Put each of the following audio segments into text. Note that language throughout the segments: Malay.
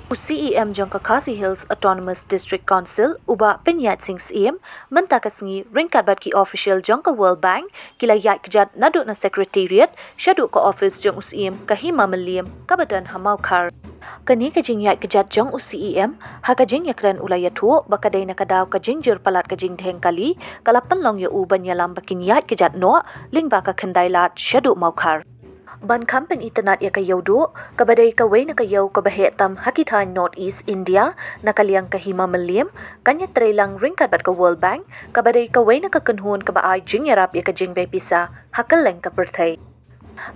UCEM jangka Khasi Hills Autonomous District Council uba penyat sing CM mentakasngi ringkat bat ki official jangka World Bank kila yat kejat naduk na secretariat syaduk ke office jang UCEM kahima meliam kabadan hamau khar. Kani kajing yat kejat jang UCEM ha kajing yakran ulaya tu bakadai nakadaw kajing jur palat kajing dheng kali kalapan long ya u banyalam bakin yat kejat no ling baka kendai lat syaduk mau khar. Ban kampen internet ya kayaudu kabadai kawai na kayau kabahetam hakitan Northeast India nakaliang kahima meliam kanya trailang ringkat bat ka World Bank kabadai kawai na kakenhun kabaay jing yarap ya kajing bepisa hakaleng ka perthai.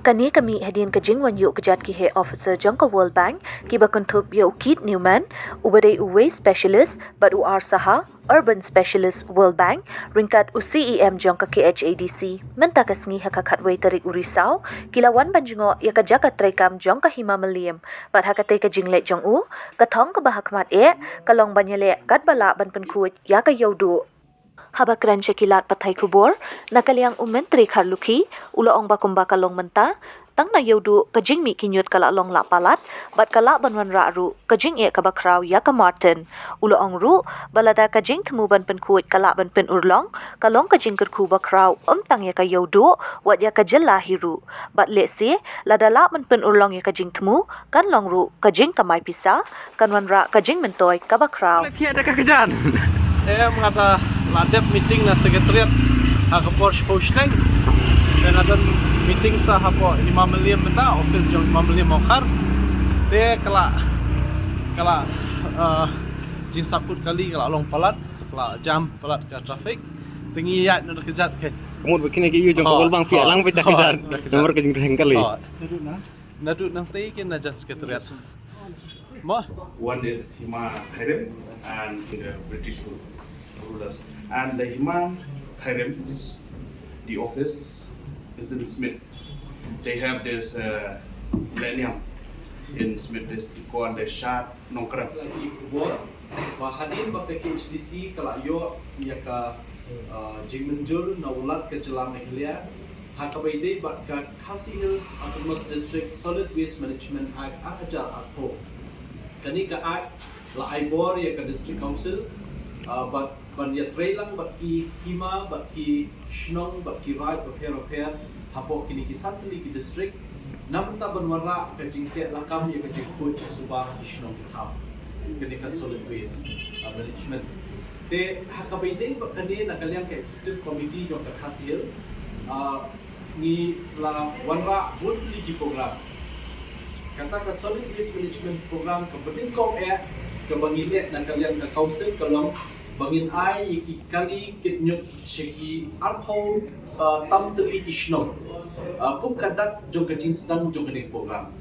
Kani kami hadin kajing wan yuk kejat ki head officer jangka World Bank ki bakuntup ya ukit Newman ubadai uwe specialist bat UR saha urban specialist World Bank ringkat UCEM jangka KHADC mentakasngi hakakatway tarik urisau kilawan banjingo ya kajaka trekam jangka hima meliam bat hakatay kajing let jang u katong kabahakmat kalong banyale kat bala ban penkut ya kayaudu. Habakran syakilat patay kubor, nakaliang umentri karluki, ulaong bakumba kalong menta, tang na yaudu kajing mi kinyut kala long lapalat, bat kala banwan ra'ru, kajing kabakraw ya ka Martin. Ulaong ru, balada kajing temuban penkuit kala ban pen urlong, kalong kajing kerku bakraw, tang ya ka yaudu, wat ya ka jelahiru. Bat lesi, ladala ban pen urlong ya kajing temu, kan long ru, kajing kamay pisa, kan wan ra kajing mentoy kabakraw. Lagi ada kekerjaan. Mengata ladep meeting na sekretariat Hakapor Shposteng dan ada meeting sa hapo 5 million meta office jong 5 million mokhar te kala jing saput kali kala long palat kala jam palat ke traffic tingi ya nak kejat ke Kamu begini ke jong kawal bang pihak lang pita kejar nomor kejing reng kali nadu nang te ke najat sekretariat mo one is Hima Khairem and the British rulers. And the Hima Khairem, the office is in Smith. They have this millennium in Smith. They call the Shah Nongkrab. Bahanin baka KHDC kala yo ya ka jingmenjur na ulat ke jelam neglia hakabaide bak ka Khasi Hills Autonomous District Solid Waste Management Act ajar atho kani ka act la aibor ya ka district council but ban ya trailang bat ki hima bat ki shnong bat ki right repair hapo kini ki santli ki district namta banwara ka jingte lakam ya ka jingkut subah ki shnong ki thap kini ka solid waste management te hakabaide bat kani nakaliang ka executive committee jo ka Khasi Hills ni la wanra monthly ki program kata ka solid waste management program ka badin ko ke bangilet na kalian ka council kalong bangin ai ki kali kitnyut sheki arpho tam teli kishno kum kadak jo ka jing sedang jo ka program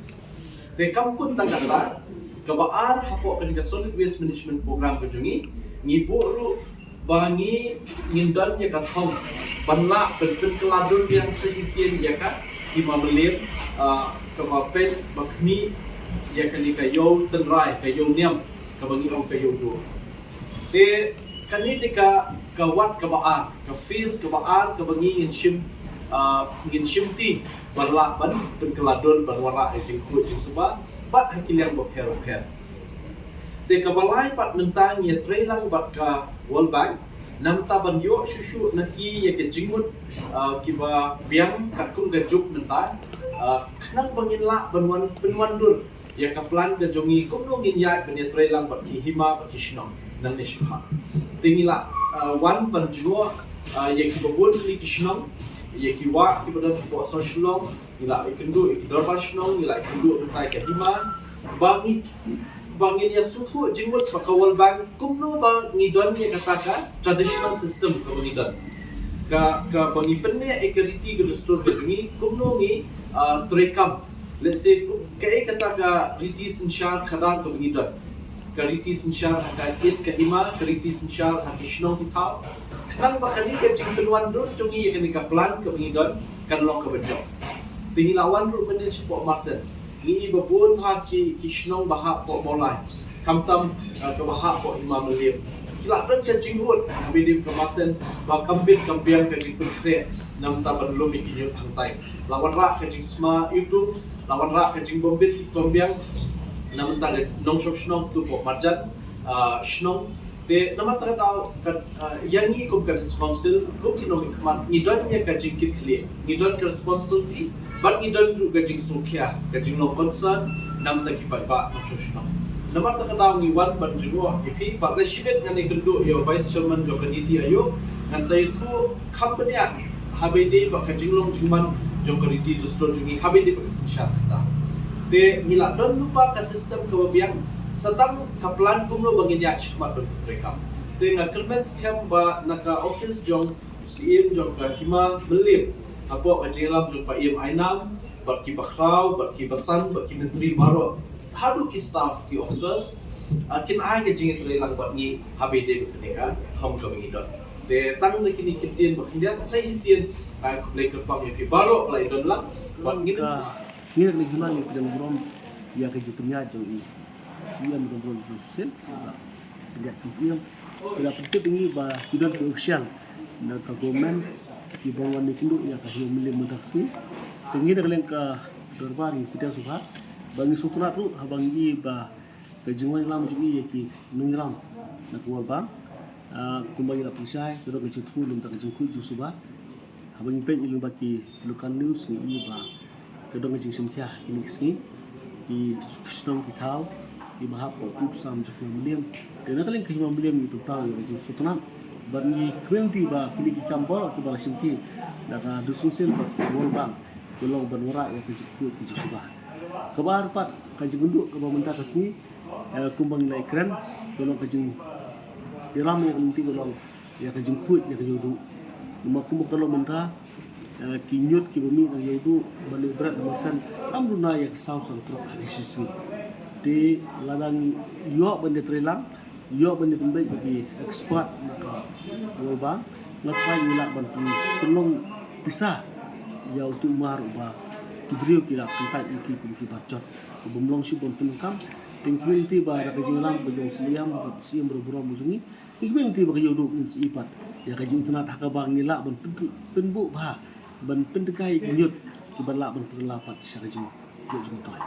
te kam kun tangata ka baar hapo ka solid waste management program ko jungi ngibu ru bangi ngindan ya ka thom banla pen keladun yang sehisian ya ka di mamelim ka mapen bakni ya kani ka yo tenrai ka yo niam ka bangi ong ka yo do te kani dika ka wat ka baar ka fees ka baar ka bangi ngin shimti barla ban pen keladun barwara jing ku jing suba bat hakiliang bokher te ka balai pat mentang ya trailang bat ka World Bank namta ban yo shushu naki ya ke jingmut kiba biang kakung gajuk mentang nang bangin la banwan dur ya ka plan ga jongi kumno ngin ya ben ya trailang bat ki hima bat ki shnong nan ne shima tingila wan ban juo ya ki babun li ki shnong ya ki wa ki badan ko so shnong ila ikendu ikdor shnong ila ikendu tai ka hima bangin ya suhu jingmut pakawal bang kumno bang ngidon ya kataka traditional system ka ngidon ka bangi penne ekariti ka dustur ka jungi kumno ngi trekam let's say kai kataka riti sinshar khadar ka ngidon ka riti sinshar ka it ka hima ka riti sinshar ha kishno ki thaw nang bakani ka jingtuan dur jungi ya ka plan ka ngidon kan long ka bejo tingilawan ru penne sipo marten ini babun ha ki kishnong baha po molai kamtam ke baha po imam lim kila dan ke jingut bidim kematen ba kambit kampiang ke jingkut nam ta ban lo mi ki hang tai lawan ra ka jing sma youtube lawan ra ka jing bombit bombyang nam ta nong shok shnong tu po marjan shnong te nama ta tau ka yang ni kom ka responsible ko ki no mi kman ni don ya ka jing kit clear ni don ka responsibility but ni don du ka jing sukya ka jing no concern nam ta ki ba nong shok shnong nama ta tau ni wan ban jugo ipi partnership ngani kendu yo vice chairman jo committee ayo ngan sai tu company habede ba ka jinglong jingman jongkariti to store jungi habede ba kasisha kata te mila don lupa ka system ka biang satang ka plan kumno bangin ya chikma don rekam te nga kelmen scam ba naka office jong CM jong ka hima melip apo ka jinglam jong pa im ainam bar ki bakraw bar ki basan bar ki menteri baro hadu ki staff ki officers kin ai ka jingit relang ba ni habede ba kaneka thom ka bangi don te tang na kini kintin ba kindian sai hisien ay kublay kerpang yang baro lai don lang buat gini ni lagi hilang yang pedang grom ya ke jepenya jauh ini siam grom sel lihat siam ila penting ini ba tidak ke official na ka government ki bawan ni kindu ya ka hiu milim mutaksi tengi dak leng ka dorbar ni kita suha bangi sutuna tu habang i ba ke jingwan lam jungi ya ki nungiram na kual bang kumbang ila pisai kedok ke jitu lum tak jingku ju suba habang pen ilung baki local news ni iba kedong jing simkia ini sini di sustong kitau di bahap op sam jok miliam dan kaleng ke miliam itu tang jing sutana bani kwenti ba kini kambol ke bala simti daga dusun sel ba wol bang tolong banura ya ke jiku ke suba kabar pat ka jingunduk ke bamenta ke sini kumbang lai kran tolong ke jing iram yang penting tolong ya ke jingkut ya ke jodu makum kalau mentah kinyut ki bumi nang yaitu balik berat makan amruna ya kesau sang truk sisi di ladang yo bende trelang yo bende pembaik bagi ekspor maka lobang ngatai nilak bantu tolong bisa ya untuk mar uba diberiu kira pentai iki ki bacot bumlong si bon penukam tingkilti ba ra kajinglam bajong siam berburu muzungi ikmilti ba kayo duk si ipat ya kajing tenat hakabang nilak ban penbu ba ban pendekai nyut ki ban la ban penlapat syarajing yo jung toy